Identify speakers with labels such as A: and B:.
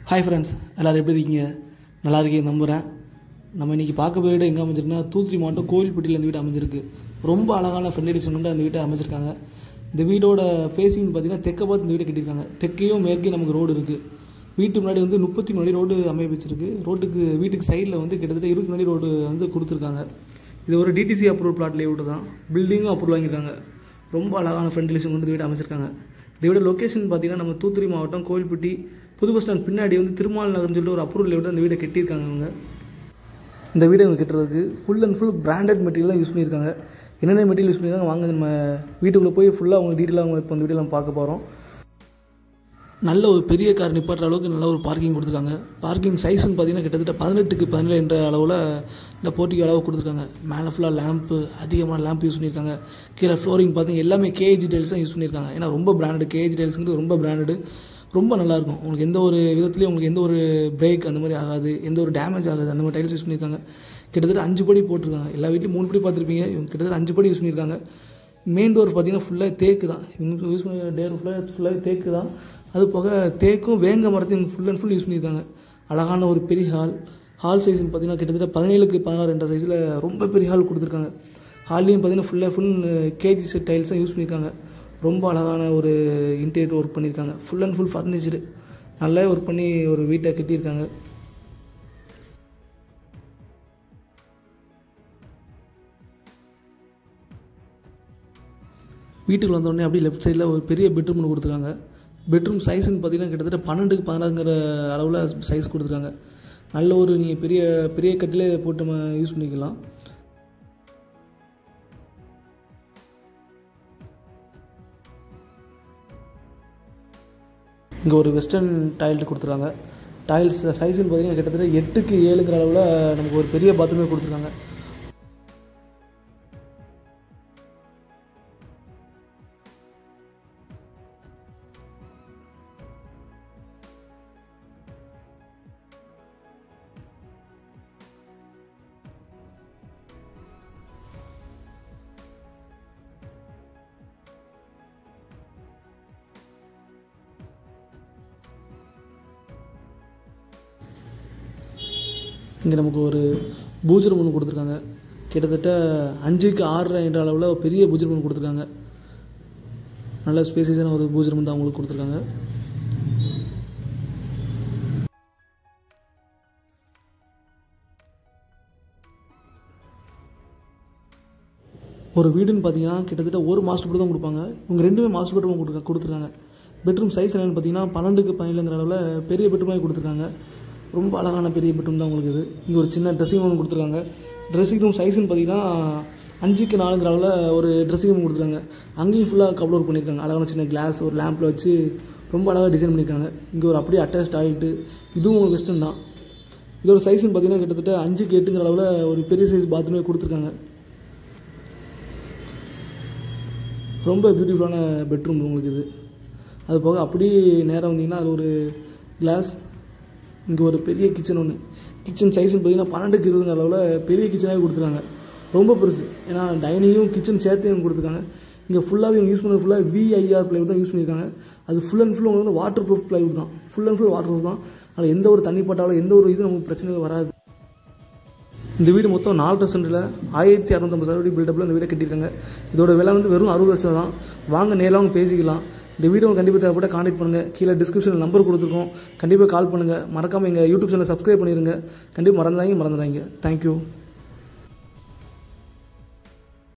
A: Hi friends, எல்லோரும் எப்படி இருக்கீங்க? நல்லா இருக்கீங்க நம்புகிறேன். நம்ம இன்றைக்கி பார்க்க போய் வீடு எங்கே அமைஞ்சிருக்குன்னா, தூத்துக்குடி மாவட்டம் கோவில்பட்டியில் இந்த வீடு அமைஞ்சிருக்கு. ரொம்ப அழகான ஃப்ரெண்ட் சொன்னோம்னா அந்த வீட்டை அமைச்சிருக்காங்க. இந்த வீடோட ஃபேஸிங் பார்த்திங்கன்னா தெற்க பார்த்து இந்த வீட்டை கட்டியிருக்காங்க. தெற்கையும் மேற்கே நமக்கு ரோடு இருக்குது. வீட்டு முன்னாடி 33 அடி ரோடு அமைய வச்சிருக்கு. வீட்டுக்கு சைடில் கிட்டத்தட்ட 20 அடி ரோடு கொடுத்துருக்காங்க. இது ஒரு டிடிசி அப்ரூவல் பிளாட் லேஅவுட் தான். பில்டிங்கும் அப்ரூவல் வாங்கியிருக்காங்க. ரொம்ப அழகான ஃப்ரெண்ட் கொண்டு வீடு அமைச்சிருக்காங்க. இந்த வீட லொக்கேஷன் பார்த்திங்கன்னா நம்ம தூத்துக்குடி மாவட்டம் கோவில்பட்டி புது பஸ் ஸ்டாண்ட் பின்னாடி திருமால் நகர்னு சொல்லிட்டு ஒரு அப்ரூவல் லேஅவுட் அந்த வீடை கட்டியிருக்காங்க. அவங்க இந்த வீடை கட்டுறதுக்கு full and full branded material தான் யூஸ் பண்ணியிருக்காங்க. என்னென்ன மெட்டீரியல் யூஸ் பண்ணியிருக்காங்க வாங்க நம்ம வீட்டுக்குள்ளே போய் ஃபுல்லாக அவங்க டீட்டெயிலாக அவங்க இப்போ அந்த வீடியோ நம்ம பார்க்க போகிறோம். நல்ல ஒரு பெரிய கார் நிப்பாட்டுற அளவுக்கு நல்ல ஒரு பார்க்கிங் கொடுத்துருக்காங்க. பார்க்கிங் சைஸ்ன்னு பார்த்தீங்கன்னா கிட்டத்தட்ட 18க்கு 17 என்ற அளவில் இந்த போட்டிக்கு அளவு கொடுத்துருக்காங்க. மேலே ஃபுல்லாக லேம்ப்பு, அதிகமான லேம்ப் யூஸ் பண்ணியிருக்காங்க. கீழே ஃப்ளோரிங் பார்த்தீங்கன்னா எல்லாமே கேஜி டைல்ஸ் தான் யூஸ் பண்ணியிருக்காங்க. ஏன்னா ரொம்ப பிராண்டட், கேஜி டைல்ஸுங்கிறது ரொம்ப பிராண்டடு, ரொம்ப நல்லாயிருக்கும். உங்களுக்கு எந்த ஒரு விதத்துலேயும் உங்களுக்கு எந்த ஒரு பிரேக் அந்த மாதிரி ஆகாது, எந்த ஒரு டேமேஜ் ஆகாது, அந்த மாதிரி டைல்ஸ் யூஸ் பண்ணியிருக்காங்க. கிட்டத்தட்ட 5 படி போட்டிருக்காங்க. எல்லா வீட்லையும் 3 படி பார்த்துருப்பீங்க, இவங்க கிட்டத்தட்ட 5 படி யூஸ் பண்ணியிருக்காங்க. மெயின் டோர் பார்த்தீங்கன்னா ஃபுல்லாக தேக்கு தான். இவங்க யூஸ் பண்ண டோர் ஃபுல்லாக தேக்கு தான். அது போக தேக்கும் வேங்க மரத்தையும் ஃபுல் அண்ட் ஃபுல் யூஸ் பண்ணியிருக்காங்க. அழகான ஒரு பெரிய ஹால் சைஸ்ன்னு பார்த்தீங்கன்னா கிட்டத்தட்ட 17க்கு 16 என்ற சைஸில் ரொம்ப பெரிய ஹால் கொடுத்துருக்காங்க. ஹால்லையும் பார்த்தீங்கன்னா ஃபுல் கேஜி செட் டைல்ஸ் தான் யூஸ் பண்ணியிருக்காங்க. ரொம்ப அழகான ஒரு இன்டீரியர் ஒர்க் பண்ணியிருக்காங்க. ஃபுல் அண்ட் ஃபுல் ஃபர்னிச்சரு நல்லா ஒர்க் பண்ணி ஒரு வீட்டை கட்டியிருக்காங்க. வீட்டுக்கு வந்தோடனே அப்படியே லெஃப்ட் சைடில் ஒரு பெரிய பெட்ரூம் ஒன்று கொடுத்துருக்காங்க. பெட்ரூம் சைஸ்ன்னு பார்த்தீங்கன்னா கிட்டத்தட்ட 12க்கு 16ங்கிற அளவில் சைஸ் கொடுத்துருக்காங்க. நல்ல ஒரு நீங்கள் பெரிய பெரிய கட்டிலே போட்டு நம்ம யூஸ் பண்ணிக்கலாம். இங்கே ஒரு வெஸ்டர்ன் டாய்லெட் கொடுத்துருக்காங்க. டாய்ல்ஸ் சைஸ்ன்னு பார்த்தீங்கன்னா கிட்டத்தட்ட 8க்கு 7ங்கிற அளவில் நமக்கு ஒரு பெரிய பாத்ரூமே கொடுத்துருக்காங்க. இங்கே நமக்கு ஒரு பூஜை ரூம் ஒன்று கொடுத்துருக்காங்க. கிட்டத்தட்ட 5க்கு 6 என்ற அளவில் ஒரு பெரிய பூஜை ரூம் கொடுத்துருக்காங்க. நல்ல ஸ்பேசியஸான ஒரு பூஜை ரூம் தான் அவங்களுக்கு கொடுத்துருக்காங்க. ஒரு வீடுன்னு பார்த்தீங்கன்னா கிட்டத்தட்ட ஒரு மாஸ்டர் பெட்ரூம் தான் கொடுப்பாங்க. இவங்க 2மே மாஸ்டர் பெட்ரூம் கொடுத்துருக்காங்க. பெட்ரூம் சைஸ் என்னென்னு பார்த்தீங்கன்னா 12க்கு 17ங்கிற அளவில் பெரிய பெட்ரூமாக கொடுத்துருக்காங்க. ரொம்ப அழகான பெரிய பெட்ரூம் தான் உங்களுக்கு இது. இங்கே ஒரு சின்ன ட்ரெஸ்ஸிங் ரூம் கொடுத்துருக்காங்க. ட்ரெஸ்ஸிங் ரூம் சைஸ்ன்னு பார்த்தீங்கன்னா 5க்கு 4ங்கிற அளவில் ஒரு ட்ரெஸ்ஸிங் ரூம் கொடுத்துருக்காங்க. அங்கேயும் ஃபுல்லாக கபோர்ட் ஒர்க் பண்ணியிருக்காங்க. அழகான சின்ன கிளாஸ் ஒரு லேம்பில் வச்சு ரொம்ப அழகாக டிசைன் பண்ணியிருக்காங்க. இங்கே ஒரு அப்படியே அட்டாச் டாய்லெட்டு, இதுவும் உங்களுக்கு வெஸ்டர்ன் தான். இதோட சைஸ்ன்னு பார்த்தீங்கன்னா கிட்டத்தட்ட 5க்கு 8ங்கிற அளவில் ஒரு பெரிய சைஸ் பாத்ரூமே கொடுத்துருக்காங்க. ரொம்ப பியூட்டிஃபுல்லான பெட்ரூம் உங்களுக்கு இது. அது போக அப்படியே நேராக வந்தீங்கன்னா அது ஒரு கிளாஸ். இங்கே ஒரு பெரிய கிச்சன் ஒன்று. கிச்சன் சைஸ்ன்னு பார்த்தீங்கன்னா 12க்கு 20ங்கிற அளவில் பெரிய கிச்சனாகவே கொடுத்துருக்காங்க. ரொம்ப பெருசு. ஏன்னா டைனிங்கும் கிச்சன் சேர்த்து கொடுத்துருக்காங்க. இங்கே ஃபுல்லாகவே இவங்க யூஸ் பண்ணது ஃபுல்லாக VIR பிளைவுட் தான் யூஸ் பண்ணியிருக்காங்க. அது ஃபுல் அண்ட் ஃபுல் உங்களுக்கு வாட்டர் ப்ரூஃப் பிளைவுட் தான். Full and full water proof தான். அதில் எந்த ஒரு தண்ணி பட்டாலும் எந்த ஒரு இது நமக்கு பிரச்சனைகள் வராது. இந்த வீடு மொத்தம் 4 சென்டில் 1650 சதுர அடி பில்டப்பில் இந்த வீடை கட்டியிருக்காங்க. இதோட விலை வெறும் 60 லட்சம் தான். வாங்க நேரில் அவங்க பேசிக்கலாம். இந்த வீடியோ கண்டிப்பாக தேவைப்பட்ட கான்டெக்ட் பண்ணுங்கள். கீழே டிஸ்கிரிப்ஷனில் நம்பர் கொடுத்துருக்கோம். கண்டிப்பாக கால் பண்ணுங்கள். மறக்காமல் எங்கள் யூடியூப் சேனலை சப்ஸ்கிரைப் பண்ணிடுங்க. கண்டிப்பாக மறந்துடாங்க. தேங்க்யூ.